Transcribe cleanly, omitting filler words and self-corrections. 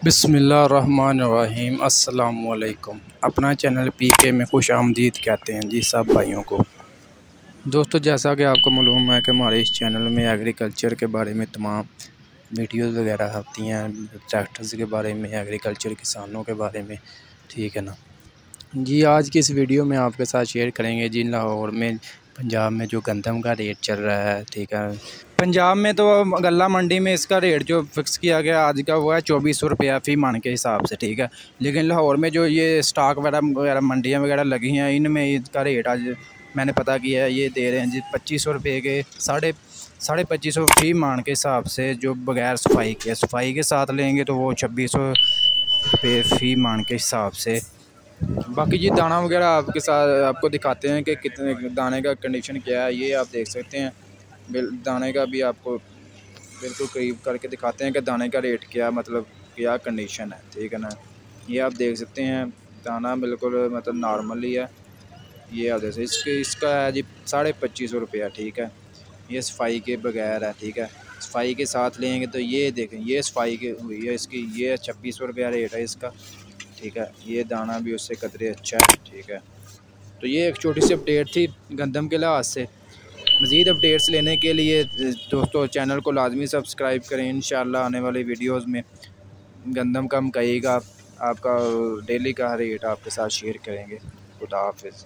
बिस्मिल्लाहिर्रहमानिर्रहीम। अस्सलामुअलैकुम। अपना चैनल पीके में खुश आमदीद कहते हैं जी सब भाइयों को। दोस्तों, जैसा कि आपको मालूम है कि हमारे इस चैनल में एग्रीकल्चर के बारे में तमाम वीडियोज़ वगैरह आती हैं, ट्रैक्टर्स के बारे में, एग्रीकल्चर किसानों के बारे में। ठीक है ना जी। आज की इस वीडियो में आपके साथ शेयर करेंगे जी लाहौर में, पंजाब में जो गंदम का रेट चल रहा है। ठीक है, पंजाब में तो गल्ला मंडी में इसका रेट जो फिक्स किया गया आज का वो है 2400 रुपया फ़ी मन के हिसाब से। ठीक है, लेकिन लाहौर में जो ये स्टॉक वगैरह मंडियाँ वगैरह लगी हैं, इनमें इसका रेट आज मैंने पता किया है, ये दे रहे हैं जी 2500 रुपये के, साढ़े 2500 फ़ी मान के हिसाब से। जो बगैर सफाई के साथ लेंगे तो वो 2600 रुपये फ़ी मान के हिसाब से। बाकी जी दाना वगैरह आपके साथ आपको दिखाते हैं कि कितने दाने का कंडीशन क्या है, ये आप देख सकते हैं। दाने का भी आपको बिल्कुल करीब करके दिखाते हैं कि दाने का रेट क्या, मतलब क्या कंडीशन है। ठीक है ना, ये आप देख सकते हैं दाना बिल्कुल मतलब नॉर्मली है। ये आप देख सकते इसका है जी 2550 रुपया। ठीक है, ये सफाई के बगैर है। ठीक है, सफाई के साथ लेंगे तो ये देखें, ये सफाई के हुई है इसकी, ये 2600 रुपया रेट है इसका। ठीक है, ये दाना भी उससे कतरे अच्छा है। ठीक है, तो ये एक छोटी सी अपडेट थी गंदम के लिहाज से। मज़ीद अपडेट्स लेने के लिए दोस्तों चैनल को लाजमी सब्सक्राइब करें। इंशाल्लाह आने वाली वीडियोस में गंदम का मकई का आपका डेली का रेट आपके साथ शेयर करेंगे। खुदा हाफिज़।